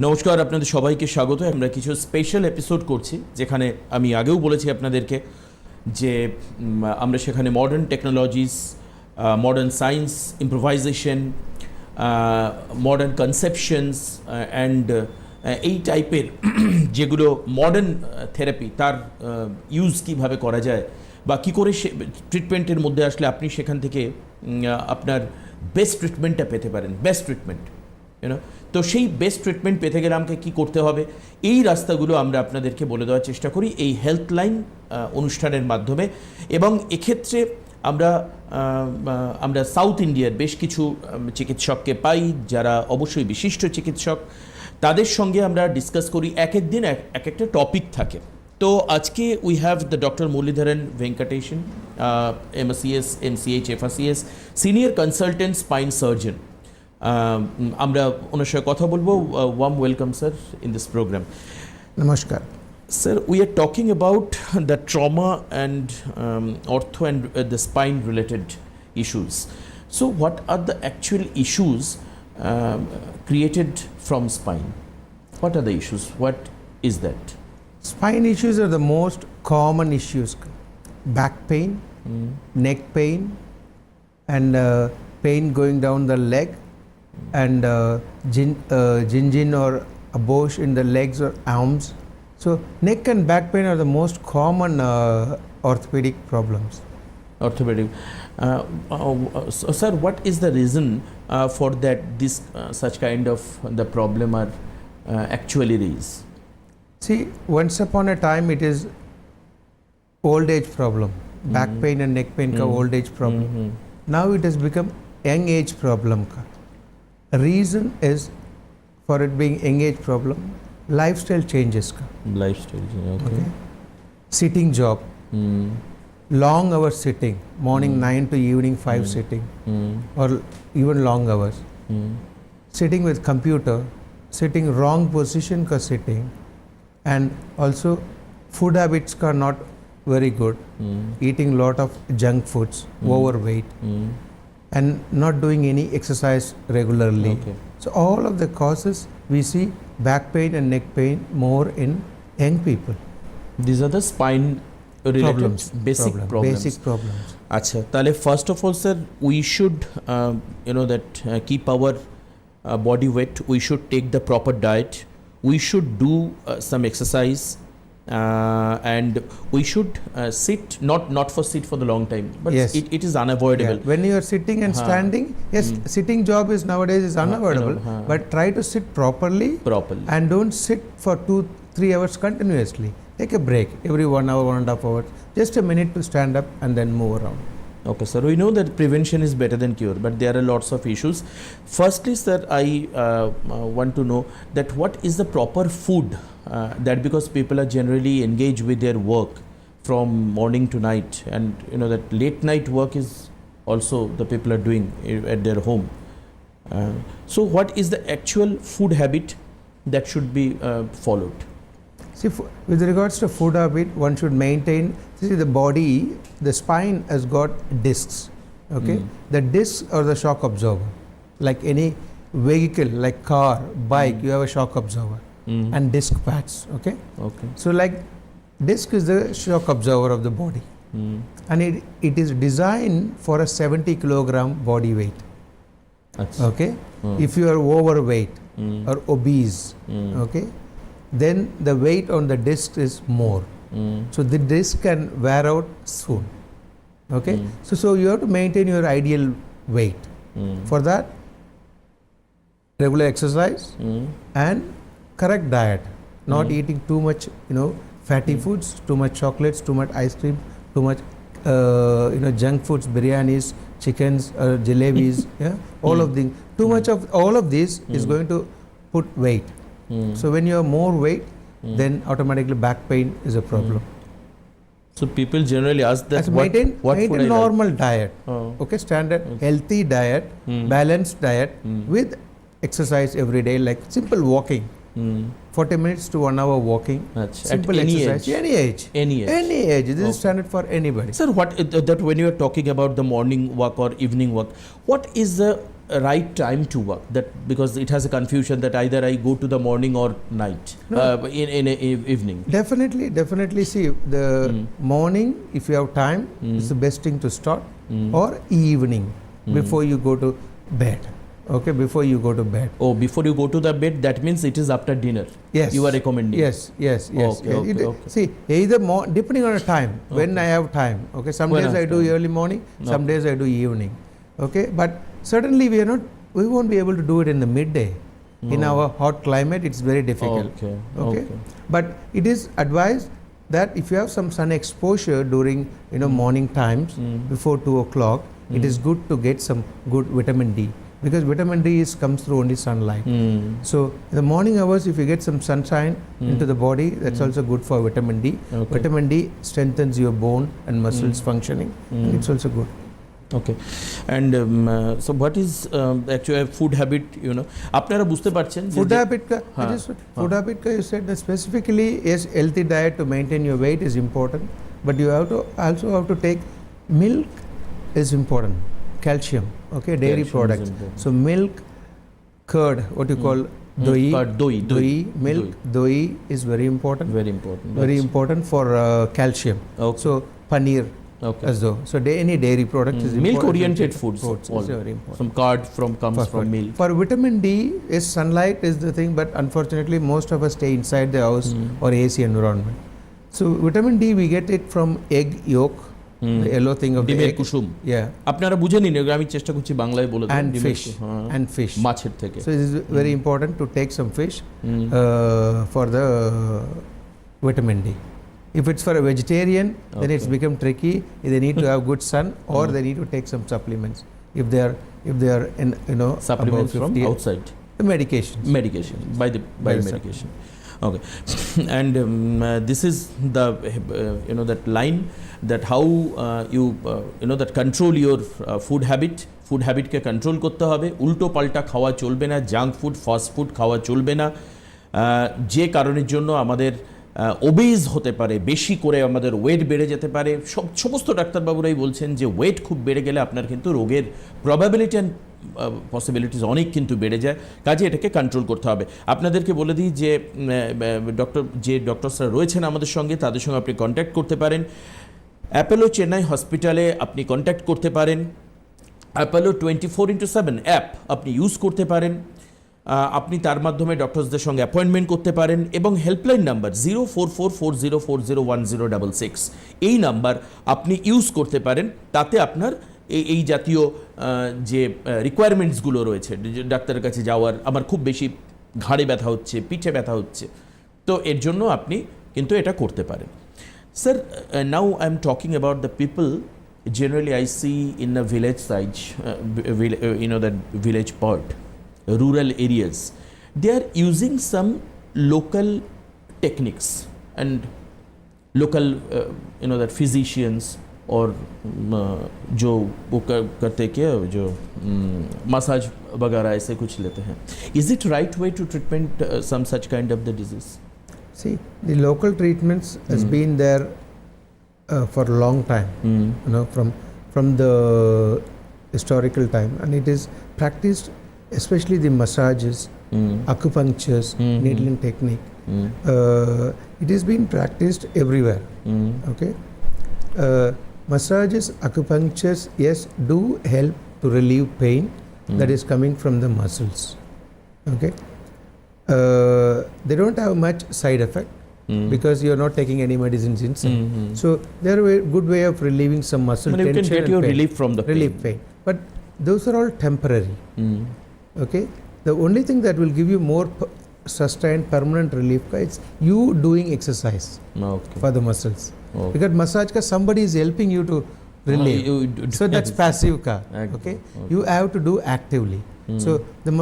নমস্কার, আপনাদের সবাইকে স্বাগত। আমরা কিছু স্পেশাল এপিসোড করছি, যেখানে আমি আগেও বলেছি আপনাদেরকে যে আমরা সেখানে modern technologies, modern science, improvisation, modern conceptions and এই টাইপের যেগুলো মডার্ন থেরাপি তার ইউজ কীভাবে করা যায় বা কী করে সে ট্রিটমেন্টের মধ্যে আসলে আপনি সেখান থেকে আপনার বেস্ট ট্রিটমেন্টটা পেতে পারেন, বেস্ট ট্রিটমেন্ট তো সেই বেস্ট ট্রিটমেন্ট পেতে গেলে আমাকে কী করতে হবে, এই রাস্তাগুলো আমরা আপনাদেরকে বলে দেওয়ার চেষ্টা করি এই হেল্পলাইন অনুষ্ঠানের মাধ্যমে। এবং এক্ষেত্রে আমরা সাউথ ইন্ডিয়ার বেশ কিছু চিকিৎসককে পাই, যারা অবশ্যই বিশিষ্ট চিকিৎসক। তাদের সঙ্গে আমরা ডিসকাস করি, এক এক দিন এক একটা টপিক থাকে। তো আজকে we have the doctor Muralidharan Venkatesan, MSCS, MCH, FRCS, senior consultant spine surgeon. আমরা ওনার সাথে কথা বলবো। Warm welcome sir in this programme. নমস্কার sir, we are talking about the trauma and ortho and the spine related issues. So what are the actual issues created from spine? What are the issues? What is that? Spine issues are the most common issues. Back pain, neck pain, and pain going down the leg, and gingin or a bosh in the legs or arms. So neck and back pain are the most common orthopedic problems. Orthopedic. So, sir, what is the reason for that this such kind of the problem are actually raised? See, once upon a time it is old age problem. Back pain and neck pain ka old age problem. Now it has become young age problem ka. Reason is for it being young age problem, lifestyle changes ka. Lifestyle, okay. Sitting job, long hours sitting, morning 9 to evening 5 sitting, or even long hours. Sitting with computer, sitting wrong position ka sitting, and also food habits ka not very good, eating lot of junk foods, overweight, and not doing any exercise regularly. Okay. So all of the causes we see back pain and neck pain more in young people. These are the spine related basic problems. Basic problems. আচ্ছা, তাহলে first of all sir, we should keep our body weight, we should take the proper diet, we should do some exercise, and we should sit not for the long time, but yes, it is unavoidable. Yeah. When you are sitting and standing, yes, sitting job is nowadays is unavoidable, but try to sit properly and don't sit for 2-3 hours continuously. Take a break every 1 hour, 1.5 hours, just a minute to stand up and then move around. Okay, sir, we know that prevention is better than cure, but there are lots of issues. Firstly, sir, I want to know that what is the proper food that, because people are generally engaged with their work from morning to night, and that late night work is also the people are doing at their home. So what is the actual food habit that should be followed? See, with regards to food habit, one should maintain, see, the body, the spine has got discs, okay? The discs are the shock absorber. Like any vehicle, like car, bike, you have a shock absorber and disc pads, okay? Okay. So like disc is the shock absorber of the body, and it is designed for a 70 kilogram body weight. Okay? If you are overweight or obese, okay, then the weight on the disc is more. So the disc can wear out soon. Okay? So you have to maintain your ideal weight. For that, regular exercise and correct diet. Not eating too much, fatty foods, too much chocolates, too much ice cream, too much junk foods, biryanis, chickens, jalebis, yeah, all of these. Too much of all of this is going to put weight. So when you have more weight, then automatically back pain is a problem. So people generally ask that maintain food I normal like? diet. Okay, standard healthy diet, balanced diet with exercise every day, like simple walking. 40 minutes to 1 hour walking. Simple at any exercise. Age. Any age. This is standard for anybody. Sir, what that when you are talking about the morning walk or evening walk, what is the right time to work? That because it has a confusion that either I go to the morning or night, in evening. Definitely. See, the morning, if you have time, is the best thing to start, or evening before you go to bed. Okay, before you go to bed. Oh, before you go to the bed, that means it is after dinner. Yes. You are recommending. Yes. Okay. See, either depending on the time, when I have time. Okay, some days I do early morning, some days I do evening. Okay, but certainly we won't be able to do it in the midday. In our hot climate, it's very difficult. Okay. But it is advised that if you have some sun exposure during morning times before 2 o'clock, it is good to get some good vitamin D. Because vitamin D comes through only sunlight. So in the morning hours, if you get some sunshine into the body, that's also good for vitamin D. Okay. Vitamin D strengthens your bone and muscles functioning, and it's also good. Okay. And so what is actually a food habit, আপনারা বুঝতে পারছেন food habit food habit you said that specifically, yes, healthy diet to maintain your weight is important, but you also have to take milk is important, calcium, okay, dairy products. So milk, curd, what you call doi, milk, doi is very important. Very important for calcium. Okay. So paneer. Okay. As though. So any dairy product is important. Milk-oriented foods is very important. Some curd comes from milk. For vitamin D, sunlight is the thing, but unfortunately most of us stay inside the house or AC environment. So vitamin D we get it from egg yolk, the yellow thing of the egg. Kusum. Yeah. আপনারা বুঝে নিন, আমি চেষ্টা করছি বাংলায় বলে দেব। And fish. মাছের থেকে। So it is very important to take some fish for the vitamin D. If it's for a vegetarian, then it's become tricky. They need to have good sun, or they need to take some supplements. If they are in supplements above 50, from outside. The medication by medication. Okay. And this is the that line that how you that control your food habitকে control করতে হবে। উল্টো পাল্টা খাওয়া চলবে না, junk food, fast food খাওয়া চলবে না, যে কারণের জন্য আমাদের ওবেজ হতে পারে, বেশি করে আমাদের ওয়েট বেড়ে যেতে পারে। সমস্ত ডাক্তারবাবুরাই বলছেন যে ওয়েট খুব বেড়ে গেলে আপনার কিন্তু রোগের প্রবাবিলিটি অ্যান্ড পসিবিলিটিস অনেক কিন্তু বেড়ে যায়, কাজে এটাকে কন্ট্রোল করতে হবে। আপনাদেরকে বলে দিই যে ডক্টরসরা রয়েছেন আমাদের সঙ্গে, তাদের সঙ্গে আপনি কন্ট্যাক্ট করতে পারেন। অ্যাপোলো চেন্নাই হসপিটালে আপনি কন্ট্যাক্ট করতে পারেন। অ্যাপোলো 24/7 অ্যাপ আপনি ইউজ করতে পারেন। আপনি তার মাধ্যমে ডক্টরসদের সঙ্গে অ্যাপয়েন্টমেন্ট করতে পারেন, এবং হেল্পলাইন নাম্বার 0444040166 এই নাম্বার আপনি ইউজ করতে পারেন। তাতে আপনার এই জাতীয় যে রিকোয়ারমেন্টসগুলো রয়েছে, ডাক্তারের কাছে যাওয়ার, আমার খুব বেশি ঘাড়ে ব্যথা হচ্ছে, পিঠে ব্যথা হচ্ছে, তো এর জন্য আপনি কিন্তু এটা করতে পারেন। Sir, now I am talking about the people generally I see in a village side, that village part, rural areas, they are using some local techniques and local that physicians or जो वो करते क्या जो massage वगैरह ऐसे कुछ लेते हैं. Is it right way to treatment some such kind of the disease? See, the local treatments has been there for a long time, from the historical time, and it is practiced, especially the massages, acupunctures, needling technique. It is being practiced everywhere. Okay, massages, acupunctures, yes, do help to relieve pain that is coming from the muscles. Okay, they don't have much side effect because you are not taking any medicines inside. So they are a good way of relieving some muscle tension. You can get your relief from the pain. But those are all temporary. Okay, the only thing that will give you more sustained permanent relief is you doing exercise for the muscles. Because massage ka somebody is helping you to relieve. So that's passive ka. Okay, you have to do actively. So the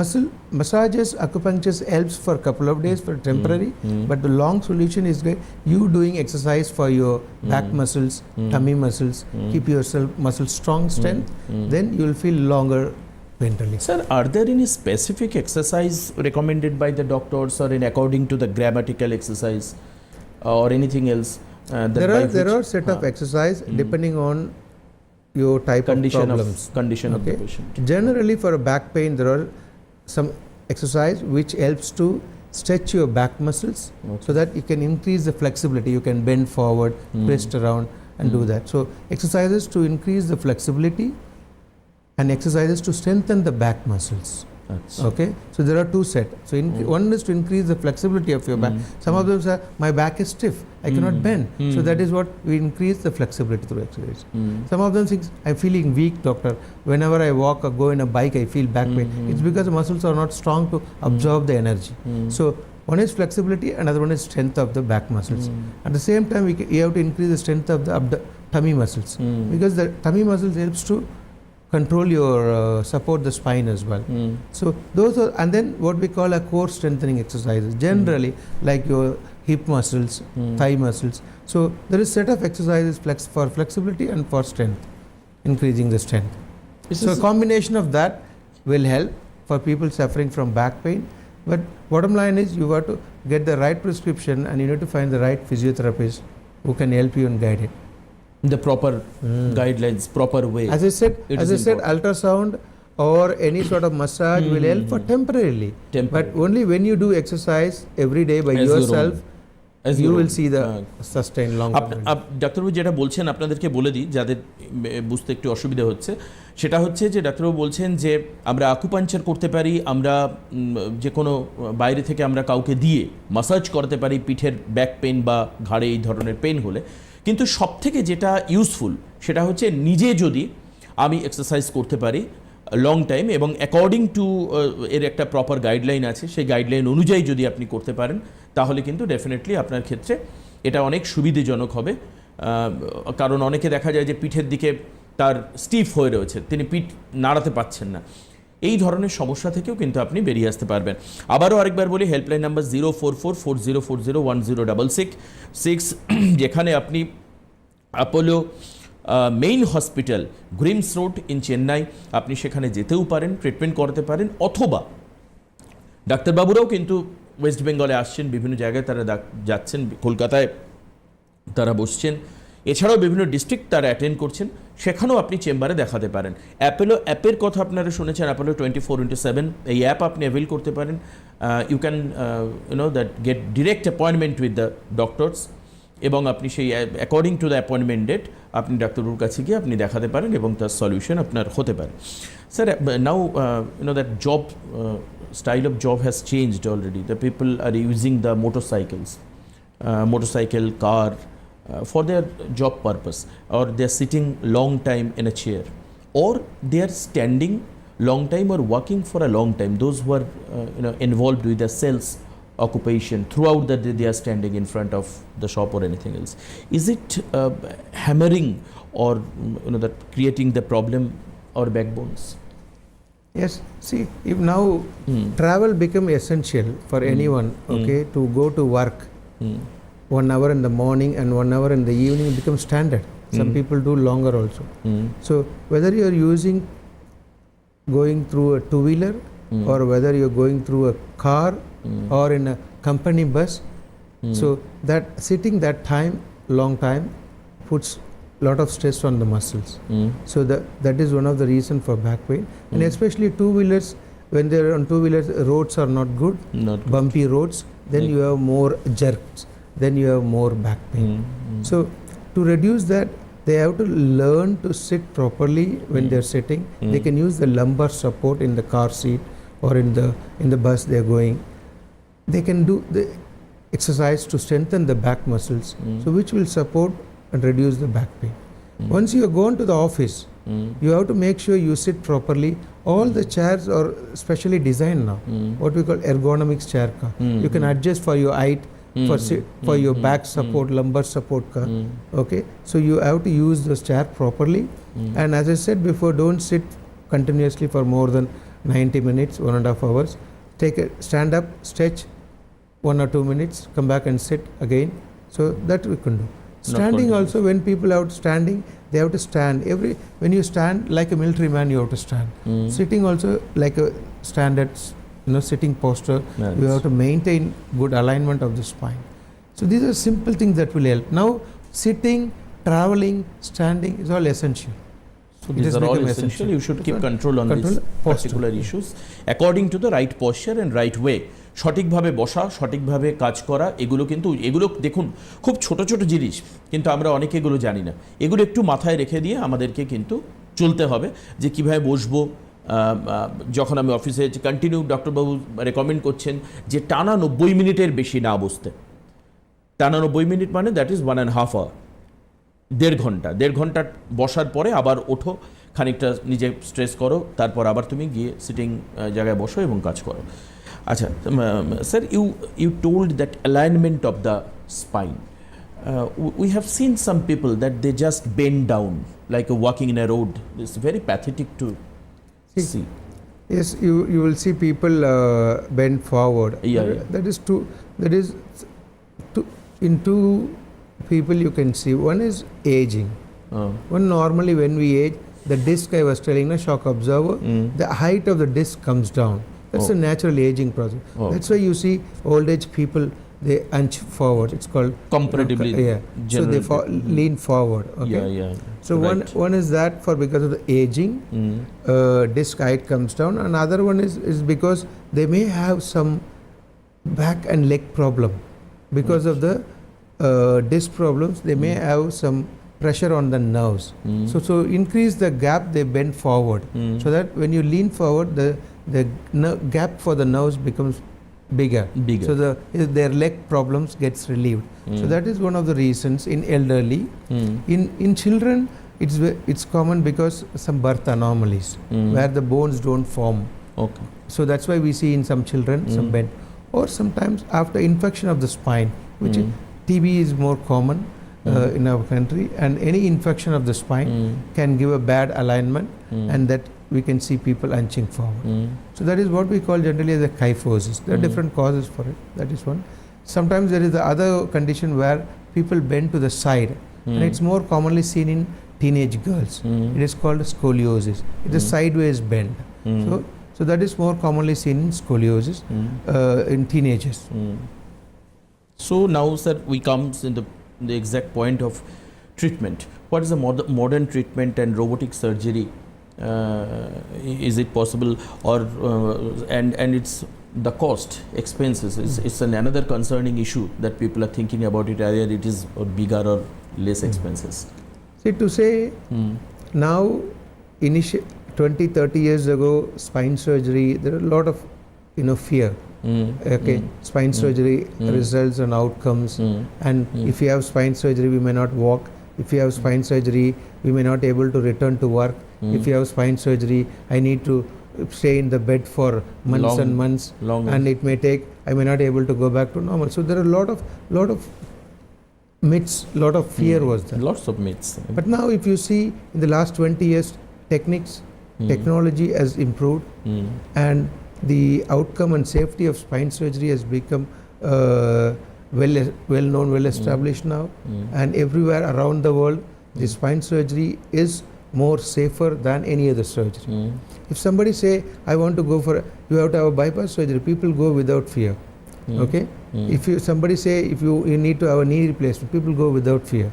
massages, acupunctures helps for a couple of days for temporary, but the long solution is you doing exercise for your back muscles, tummy muscles, keep yourself muscles strong, strength, then you will feel longer pain relief. Sir, are there any specific exercise recommended by the doctors or in according to the grammatical exercise or anything else? There are set of exercise depending on your type condition of problems. Condition of the patient. Generally, for a back pain, there are some exercise which helps to stretch your back muscles so that you can increase the flexibility. You can bend forward, twist around, and do that. So, exercises to increase the flexibility and exercises to strengthen the back muscles. Okay, so there are two sets. So one is to increase the flexibility of your back. Some of them say, my back is stiff, I cannot bend. So that is what we increase the flexibility through exercise. Some of them think, I'm feeling weak, doctor. Whenever I walk or go in a bike, I feel back pain. It's because the muscles are not strong to absorb the energy. So one is flexibility, another one is strength of the back muscles. At the same time, you have to increase the strength of the tummy muscles, because the tummy muscles helps to control your support the spine as well. So those are, and then what we call a core strengthening exercises, generally like your hip muscles, thigh muscles. So there is set of exercises for flexibility and for strength, increasing the strength. So a combination of that will help for people suffering from back pain. But bottom line is, you have to get the right prescription and you need to find the right physiotherapist who can help you and guide it. The proper guidelines, proper way. As I said, ultrasound or any sort of massage will help for temporarily. But only when you do exercise every day by yourself, you will see the sustained long term. ডাক্তারবাবু যেটা বলছেন আপনাদেরকে বলে দিই, যাদের বুঝতে একটু অসুবিধা হচ্ছে, সেটা হচ্ছে যে ডাক্তারবাবু বলছেন যে আমরা আকুপাঞ্চার করতে পারি, আমরা যে কোনো বাইরে থেকে আমরা কাউকে দিয়ে মাসাজ করতে পারি পিঠের ব্যাক পেন বা ঘাড়ে এই ধরনের পেন হলে, কিন্তু সবথেকে যেটা ইউজফুল সেটা হচ্ছে নিজে যদি আমি এক্সারসাইজ করতে পারি লং টাইম এবং অ্যাকর্ডিং টু এর একটা প্রপার গাইডলাইন আছে, সেই গাইডলাইন অনুযায়ী যদি আপনি করতে পারেন তাহলে কিন্তু ডেফিনেটলি আপনার ক্ষেত্রে এটা অনেক সুবিধাজনক হবে। কারণ অনেকে দেখা যায় যে পিঠের দিকে তার স্টিফ হয়ে রয়েছে, তিনি পিঠ নাড়াতে পারছেন না, এই ধরনের সমস্যা থেকেও কিন্তু আপনি বেরিয়ে আসতে পারবেন। আবারও আরেকবার বলি, হেল্পলাইন নাম্বার 044404041066, যেখানে আপনি Apollo main hospital, Greams road in Chennai, আপনি সেখানে যেতেও পারেন, ট্রিটমেন্ট করতে পারেন, অথবা ডাক্তারবাবুরাও কিন্তু ওয়েস্ট বেঙ্গলে আসছেন, বিভিন্ন জায়গায় তারা যাচ্ছেন, কলকাতায় তারা বসছেন, এছাড়াও বিভিন্ন ডিস্ট্রিক্ট তারা অ্যাটেন্ড করছেন, সেখানেও আপনি চেম্বারে দেখাতে পারেন। অ্যাপোলো অ্যাপের কথা আপনারা শুনেছেন, অ্যাপোলো 24/7, এই অ্যাপ আপনি অ্যাভেল করতে পারেন। You can that get direct appointment with the doctors, এবং আপনি সেই according to the appointment date আপনি ডাক্তারবাবুর কাছে গিয়ে আপনি দেখাতে পারেন এবং তার সলিউশন আপনার হতে পারে। Sir, now that job style of job has changed already. The people are using the motorcycle, car for their job purpose, or they are sitting long time in a chair, or they are standing long time or working for a long time. Those who are involved with the sales occupation, throughout the day they are standing in front of the shop or anything else. Is it hammering or that creating the problem or backbones? Yes, see, if now travel become essential for anyone, okay, to go to work 1 hour in the morning and 1 hour in the evening becomes standard. Some people do longer also. So whether you are going through a two-wheeler or whether you are going through a car or in a company bus, so that sitting that time, long time, puts lot of stress on the muscles. So that is one of the reason for back pain. And especially two-wheelers, when they are on two-wheelers, roads are not good, bumpy roads, then you have more jerks, then you have more back pain. So to reduce that, they have to learn to sit properly when they are sitting. They can use the lumbar support in the car seat or in the bus they are going. They can do the exercise to strengthen the back muscles, so which will support and reduce the back pain. Once you are gone to the office, you have to make sure you sit properly. All the chairs are specially designed now, what we call ergonomics chair ka. You can adjust for your height, for your back support, lumbar support ka. Okay, so you have to use this chair properly. And as I said before, don't sit continuously for more than 90 minutes, 1.5 hours. Stand up, stretch 1 or 2 minutes, come back and sit again. So that we can do. Standing also, when people are standing, they have to stand. When you stand like a military man, you have to stand. Sitting also like a standard, sitting posture. You have to maintain good alignment of the spine. So these are simple things that will help. Now, sitting, traveling, standing is all essential. So these are all essential. You should keep control on these particular issues according to the right posture and right way. সঠিকভাবে বসা, সঠিকভাবে কাজ করা, এগুলো দেখুন খুব ছোট ছোট জিনিস, কিন্তু আমরা অনেকে এগুলো জানি না। এগুলো একটু মাথায় রেখে দিয়ে আমাদেরকে কিন্তু চলতে হবে যে কীভাবে বসবো। যখন আমি অফিসে কন্টিনিউ ডক্টরবাবু রেকমেন্ড করছেন যে টানা 90 মিনিটের বেশি না বসতে। টানা 90 মিনিট মানে দ্যাট ইজ 1.5 আওয়ার, 1.5 ঘন্টা বসার পরে আবার ওঠো, খানিকটা নিজে স্ট্রেস করো, তারপর আবার তুমি গিয়ে সিটিং জায়গায় বসো এবং কাজ করো। আচ্ছা sir, you told that alignment of the spine, we have seen some people that they just bend down like walking in a road. It's very pathetic to see. Yes, you will see people bend forward. Yeah. That is in two people you can see. One is aging. One, normally when we age, the disc I was telling, shock absorber, the height of the disc comes down. That's a natural aging process. That's why you see old age people, they hunch forward. It's called comparatively. So they lean forward. Okay. Yeah. So right. one is that for because of the aging, disc height comes down. Another one is because they may have some back and leg problem because of the disc problems. They may have some pressure on the nerves. So increase the gap, they bend forward, so that when you lean forward, the gap for the nerves becomes bigger. So their leg problems gets relieved. So that is one of the reasons in elderly. In children, it's common because some birth anomalies where the bones don't form. Okay. So that's why we see in some children some bend, or sometimes after infection of the spine, which TB is more common in our country, and any infection of the spine can give a bad alignment, and that we can see people hunching forward. So that is what we call generally as a kyphosis. There are different causes for it. That is one. Sometimes there is the other condition where people bend to the side, and it's more commonly seen in teenage girls. It is called scoliosis. It is sideways bend. So that is more commonly seen in scoliosis in teenagers. So now, sir, we comes in the exact point of treatment. What is the modern treatment and robotic surgery? Is it possible, or and it's the cost, expenses. It's another concerning issue that people are thinking about it, either it is or bigger or less expenses. See, to say now, 20-30 years ago, spine surgery, there are a lot of fear. Spine surgery results and outcomes, and if you have spine surgery, we may not walk. If you have spine surgery, we may not able to return to work. If you have spine surgery, I need to stay in the bed for months and months, and it may take, I may not able to go back to normal. So there are a lot of myths, lot of fear was there. Lots of myths. But now if you see in the last 20 years, technology has improved, and the outcome and safety of spine surgery has become well known, well established now, and everywhere around the world, the spine surgery is more safer than any other surgery. If somebody say, I want to go for, you have to have a bypass surgery, people go without fear. Okay. If somebody say, if you need to have a knee replacement, people go without fear.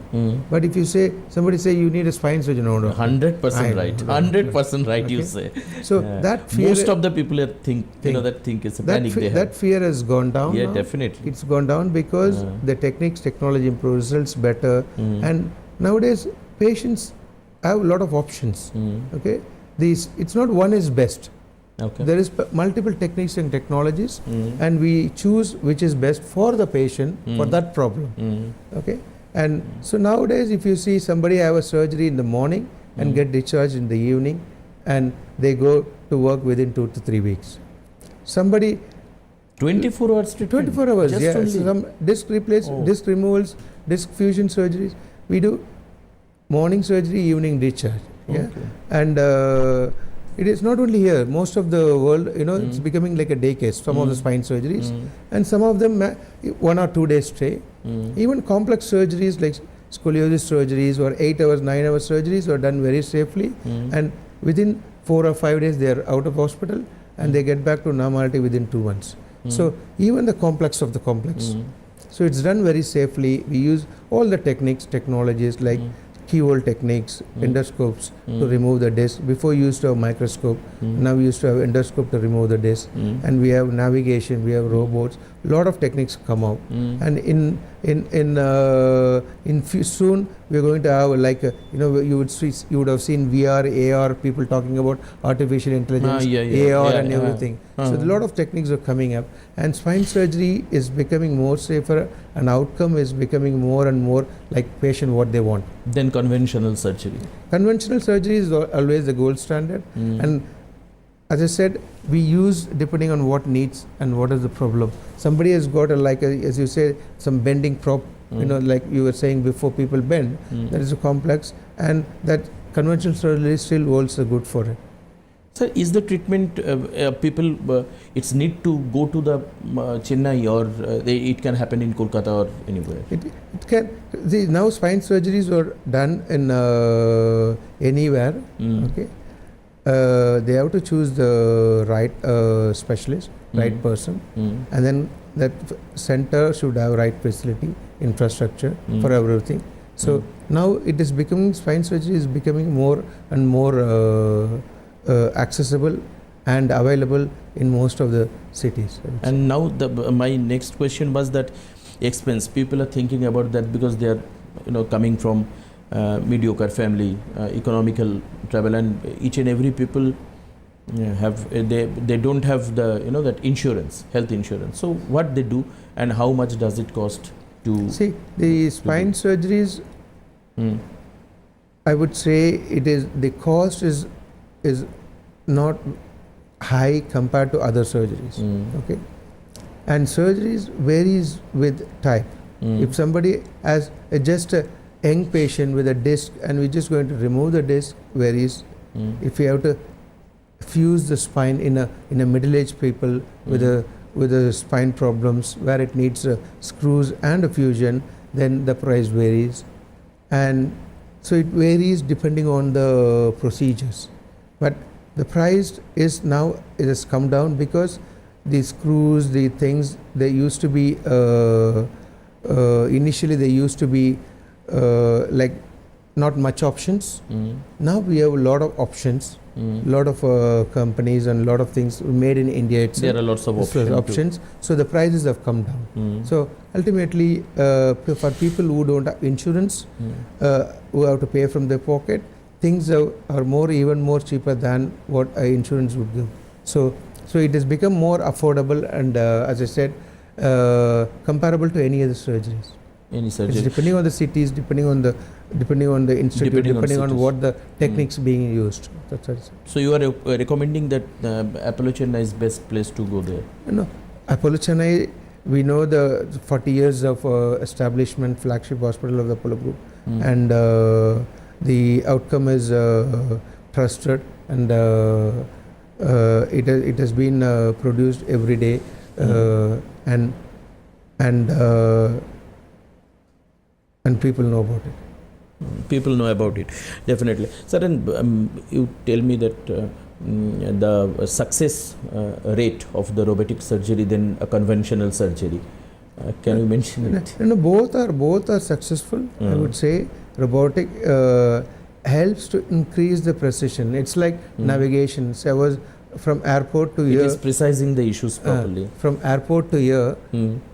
But if you say, somebody say you need a spine surgeon, no. 100% right. 100% right. Okay. You say. So that fear, most of the people think it's a panic. That fear has gone down. Yeah, now. definitely. It's gone down because the technology improves, results better, and nowadays patients have a lot of options. Okay, it's not one is best. Okay. There is multiple techniques and technologies, and we choose which is best for the patient for that problem. Okay, and so nowadays, if you see somebody have a surgery in the morning and get discharged in the evening, and they go to work within 2 to 3 weeks. Somebody 24 hours treatment. 24 hours. Just Yeah. only. Some disc disc removals, disc fusion surgeries. We do morning surgery, evening discharge. Yeah, Okay. and it is not only here. Most of the world, it's becoming like a day case. Some of the spine surgeries, and some of them 1 or 2 days stay. Even complex surgeries like scoliosis surgeries or 8 hours, 9 hours surgeries are done very safely, and within 4 or 5 days they are out of hospital, and they get back to normality within 2 months. So even the complex of the complex. So it's done very safely. We use all the techniques, technologies like keyhole techniques, endoscopes to remove the disc. Before you used to have microscope, now we used to have endoscope to remove the disc. And we have navigation, we have robots. Lot of techniques come out, and soon we are going to have like you would have seen VR, AR, people talking about artificial intelligence, AR, and everything. So a lot of techniques are coming up, and spine surgery is becoming more safer, and outcome is becoming more and more like patient what they want. Then conventional surgery. Conventional surgery is always the gold standard, and as I said, we use depending on what needs and what is the problem. Somebody has got as you say, some bending prop, like you were saying before, people bend. That is a complex, and that conventional surgery still holds the good for it. Sir, is the treatment people? It's need to go to the Chennai, or it can happen in Kolkata or anywhere. It can. Now spine surgeries are done in anywhere. Okay. They have to choose the right specialist, right person, and then that center should have right facility, infrastructure for everything. So now it is becoming, spine surgery is becoming more and more accessible and available in most of the cities. And now my next question was that expense. People are thinking about that because they are coming from mediocre family, economical travel, and each and every people have they don't have the that insurance, health insurance. So what they do, and how much does it cost to see the spine surgeries? I would say the cost is not high compared to other surgeries. Okay, and surgeries varies with type. If somebody has just a young patient with a disc, and we're just going to remove the disc, varies. If we have to fuse the spine in a middle-aged people with the spine problems where it needs screws and a fusion, then the price varies, and so it varies depending on the procedures. But the price is now, it has come down because the screws, the things, they used to be initially they used to be like not much options. Now we have a lot of options, lot of companies and lot of things made in India itself. There are lots of options. So the prices have come down. So ultimately, for people who don't have insurance, who have to pay from their pocket, things are even more cheaper than what insurance would give. So it has become more affordable, and as I said, comparable to any other surgeries. Any surgery. It's depending on the cities, depending on the institute, depending on what the techniques being used. That's it. So you are recommending that Apollo Chennai is best place to go there? No, Apollo Chennai, we know the 40 years of establishment, flagship hospital of the Apollo Group, and the outcome is trusted, and it has been produced every day, and people know about it. People know about it, definitely. Sir, and you tell me that the success rate of the robotic surgery than a conventional surgery. Can you mention it? No, both are successful. I would say robotic helps to increase the precision. It's like navigation. So I was from airport to here. It is precising the issues properly. From airport to here,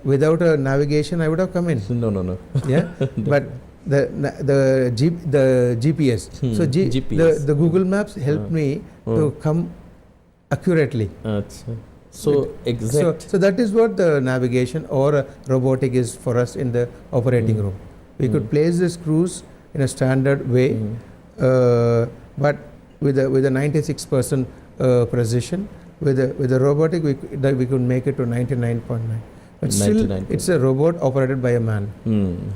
without a navigation, I would have come in. No. Yeah, but the GPS. So GPS. The Google Maps helped me to come accurately. So exact. So that is what the navigation or robotic is for us in the operating room. We could place the screws in a standard way, but with a 96% precision. With the robotic, we could make it to 99.9. But still, it's a robot operated by a man.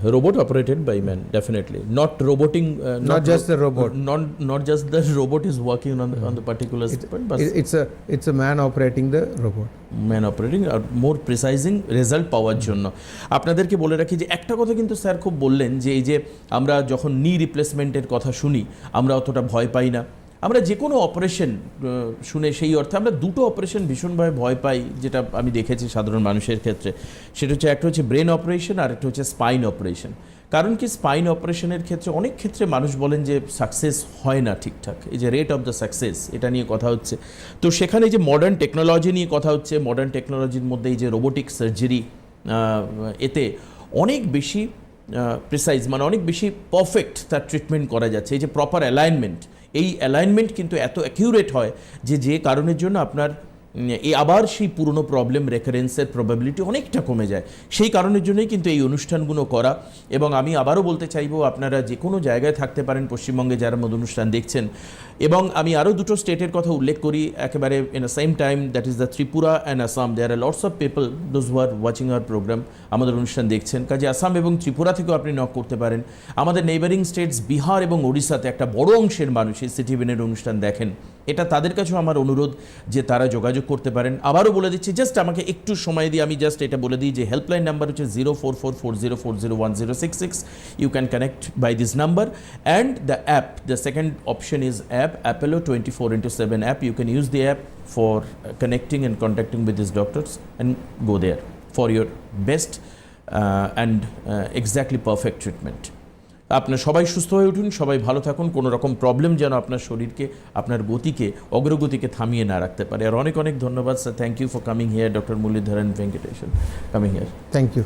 Robot operated by man, definitely. Not roboting. Not just the robot. Not just the robot is working on the particular spot, but it's a man operating the robot. Man operating আর more precising result পাওয়ার জন্য। আপনাদেরকে বলে রাখি যে একটা কথা কিন্তু স্যার খুব বললেন যে এই যে আমরা যখন নি রিপ্লেসমেন্টের কথা শুনি আমরা অতটা ভয় পাই না। আমরা যে কোনো অপারেশন শুনে সেই অর্থে আমরা দুটো অপারেশন ভীষণভাবে ভয় পাই, যেটা আমি দেখেছি সাধারণ মানুষের ক্ষেত্রে। সেটা হচ্ছে একটা হচ্ছে ব্রেন অপারেশন আর একটা হচ্ছে স্পাইন অপারেশন। কারণ কি স্পাইন অপারেশনের ক্ষেত্রে অনেক ক্ষেত্রে মানুষ বলেন যে সাকসেস হয় না ঠিকঠাক, এই যে রেট অফ দ্য সাকসেস এটা নিয়ে কথা হচ্ছে। তো সেখানে যে মডার্ন টেকনোলজি নিয়ে কথা হচ্ছে, মডার্ন টেকনোলজির মধ্যে এই যে রোবোটিক সার্জারি, এতে অনেক বেশি প্রিসাইজ মানে অনেক বেশি পারফেক্ট তার ট্রিটমেন্ট করা যাচ্ছে। এই যে প্রপার অ্যালাইনমেন্ট, এই অ্যালাইনমেন্ট কিন্তু এত অ্যাকিউরেট হয় যে কারণের জন্য আপনার আবার সেই পুরনো প্রবলেম রেকারেন্সের প্রবাবিলিটি অনেকটা কমে যায়। সেই কারণের জন্যই কিন্তু এই অনুষ্ঠানগুলো করা। এবং আমি আবারও বলতে চাইবো, আপনারা যে কোনো জায়গায় থাকতে পারেন পশ্চিমবঙ্গে যারা আমাদের অনুষ্ঠান দেখছেন। এবং আমি আরও দুটো স্টেটের কথা উল্লেখ করি একেবারে in the same time, that is the Tripura and Assam. There are lots of people those who are watching our programme, আমাদের অনুষ্ঠান দেখছেন, কাজে আসাম এবং ত্রিপুরা থেকেও আপনি নক করতে পারেন। আমাদের নেইবারিং স্টেটস বিহার এবং ওড়িশাতে একটা বড় অংশের মানুষ এই সিটিভিনের অনুষ্ঠান দেখেন। এটা তাদের কাছেও আমার অনুরোধ যে তারা যোগাযোগ করতে পারেন। আবারও বলে দিচ্ছি, জাস্ট আমাকে একটু সময় দিয়ে আমি জাস্ট এটা বলে দিই যে হেল্পলাইন নাম্বার হচ্ছে 0444040166। You can connect by this number and the app, the second option is app, Apollo 24/7 app. You can use the app for connecting and contacting with these doctors and go there for your best and exactly perfect treatment. আপনার সবাই সুস্থ হয়ে উঠুন, সবাই ভালো থাকুন, কোনো রকম প্রবলেম যেন আপনার শরীরকে, আপনার গতিকে, অগ্রগতিকে থামিয়ে না রাখতে পারে। আর অনেক অনেক ধন্যবাদ sir, thank you for coming here, doctor Muralidharan Venkatesan coming here. Thank you.